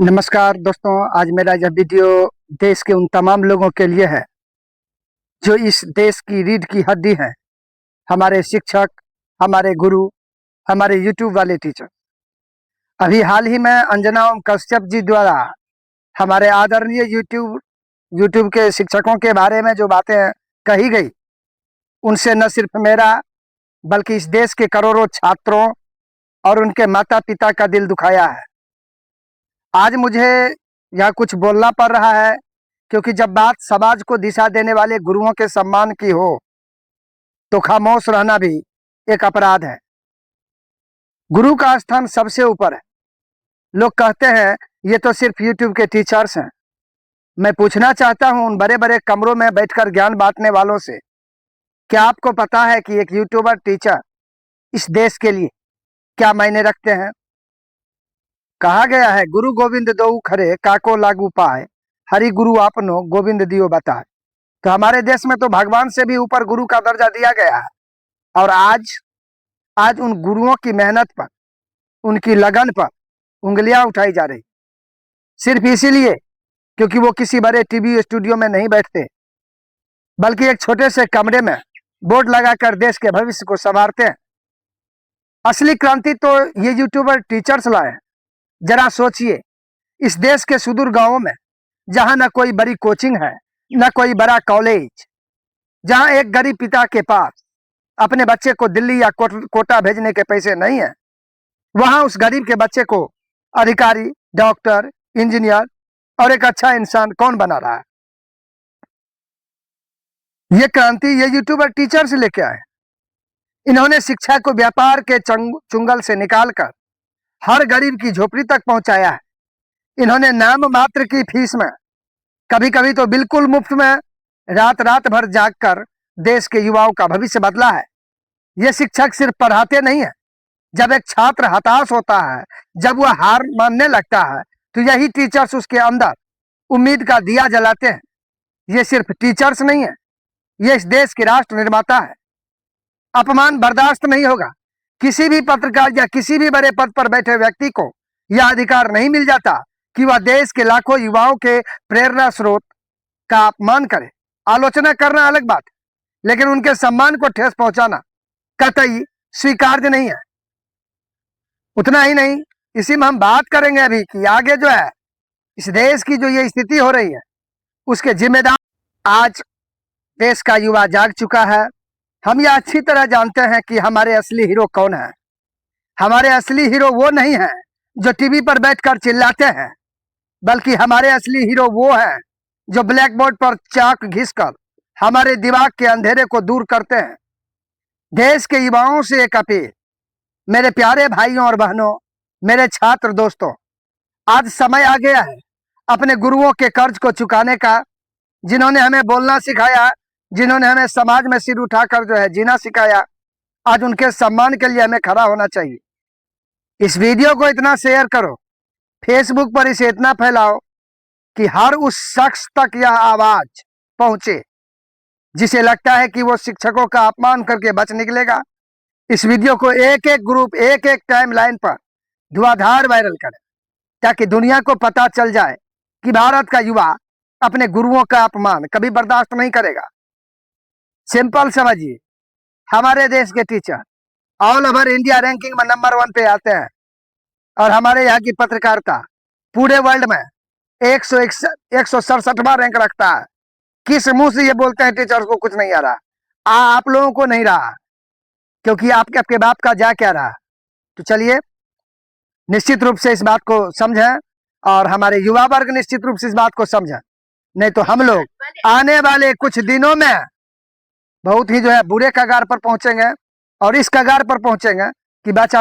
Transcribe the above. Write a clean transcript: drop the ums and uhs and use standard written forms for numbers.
नमस्कार दोस्तों, आज मेरा यह वीडियो देश के उन तमाम लोगों के लिए है जो इस देश की रीढ़ की हड्डी हैं। हमारे शिक्षक, हमारे गुरु, हमारे यूट्यूब वाले टीचर। अभी हाल ही में अंजना ओम कश्यप जी द्वारा हमारे आदरणीय यूट्यूब यूट्यूब के शिक्षकों के बारे में जो बातें कही गई, उनसे न सिर्फ मेरा बल्कि इस देश के करोड़ों छात्रों और उनके माता पिता का दिल दुखाया है। आज मुझे यह कुछ बोलना पड़ रहा है क्योंकि जब बात समाज को दिशा देने वाले गुरुओं के सम्मान की हो तो खामोश रहना भी एक अपराध है। गुरु का स्थान सबसे ऊपर है। लोग कहते हैं ये तो सिर्फ यूट्यूब के टीचर्स हैं। मैं पूछना चाहता हूं उन बड़े बड़े कमरों में बैठकर ज्ञान बांटने वालों से, क्या आपको पता है कि एक यूट्यूबर टीचर इस देश के लिए क्या मायने रखते हैं? कहा गया है, गुरु गोविंद दो खरे काको लागू पाए, हरि गुरु आपनो गोविंद दियो बताए। तो हमारे देश में तो भगवान से भी ऊपर गुरु का दर्जा दिया गया है। और आज उन गुरुओं की मेहनत पर, उनकी लगन पर उंगलियां उठाई जा रही, सिर्फ इसीलिए क्योंकि वो किसी बड़े टीवी स्टूडियो में नहीं बैठते, बल्कि एक छोटे से कमरे में बोर्ड लगाकर देश के भविष्य को संवारते हैं। असली क्रांति तो ये यूट्यूबर टीचर्स लाए। जरा सोचिए, इस देश के सुदूर गांवों में जहां न कोई बड़ी कोचिंग है, न कोई बड़ा कॉलेज, जहां एक गरीब पिता के पास अपने बच्चे को दिल्ली या कोटा भेजने के पैसे नहीं है, वहां उस गरीब के बच्चे को अधिकारी, डॉक्टर, इंजीनियर और एक अच्छा इंसान कौन बना रहा है? ये क्रांति ये यूट्यूबर टीचर से लेके आए। इन्होंने शिक्षा को व्यापार के चुंगल से निकालकर हर गरीब की झोपड़ी तक पहुंचाया है। इन्होंने नाम मात्र की फीस में, कभी कभी तो बिल्कुल मुफ्त में, रात रात भर जागकर देश के युवाओं का भविष्य बदला है। ये शिक्षक सिर्फ पढ़ाते नहीं है। जब एक छात्र हताश होता है, जब वह हार मानने लगता है, तो यही टीचर्स उसके अंदर उम्मीद का दिया जलाते हैं। ये सिर्फ टीचर्स नहीं है, ये इस देश के राष्ट्र निर्माता है। अपमान बर्दाश्त नहीं होगा। किसी भी पत्रकार या किसी भी बड़े पद पर बैठे व्यक्ति को यह अधिकार नहीं मिल जाता कि वह देश के लाखों युवाओं के प्रेरणा स्रोत का अपमान करे। आलोचना करना अलग बात है, लेकिन उनके सम्मान को ठेस पहुंचाना कतई स्वीकार्य नहीं है। उतना ही नहीं, इसी में हम बात करेंगे अभी कि आगे जो है इस देश की जो ये स्थिति हो रही है, उसके जिम्मेदार आज देश का युवा जाग चुका है। हम यह अच्छी तरह जानते हैं कि हमारे असली हीरो कौन है। हमारे असली हीरो वो नहीं है जो टीवी पर बैठकर चिल्लाते हैं, बल्कि हमारे असली हीरो वो हैं जो ब्लैक बोर्ड पर चाक घिसकर हमारे दिमाग के अंधेरे को दूर करते हैं। देश के युवाओं से एक अपील, मेरे प्यारे भाइयों और बहनों, मेरे छात्र दोस्तों, आज समय आ गया है अपने गुरुओं के कर्ज को चुकाने का, जिन्होंने हमें बोलना सिखाया, जिन्होंने हमें समाज में सिर उठाकर जो है जीना सिखाया। आज उनके सम्मान के लिए हमें खड़ा होना चाहिए। इस वीडियो को इतना शेयर करो, फेसबुक पर इसे इतना फैलाओ कि हर उस शख्स तक यह आवाज पहुंचे जिसे लगता है कि वो शिक्षकों का अपमान करके बच निकलेगा। इस वीडियो को एक एक ग्रुप, एक एक टाइम लाइन पर धुआंधार वायरल करें, ताकि दुनिया को पता चल जाए कि भारत का युवा अपने गुरुओं का अपमान कभी बर्दाश्त नहीं करेगा। सिंपल समझिए, हमारे देश के teacher all over India ranking में नंबर 1 पे आते हैं, और हमारे यहाँ की पत्रकारिता पूरे वर्ल्ड में 167वां रैंक रखता है। किस मुंह से ये बोलते हैं टीचर्स को कुछ नहीं आ रहा? आप लोगों को नहीं रहा, क्योंकि आपके बाप का जा क्या रहा। तो चलिए, निश्चित रूप से इस बात को समझें, और हमारे युवा वर्ग निश्चित रूप से इस बात को समझें, नहीं तो हम लोग आने वाले कुछ दिनों में बहुत ही जो है बुरे कगार पर पहुंचेंगे, और इस कगार पर पहुंचेंगे कि बचा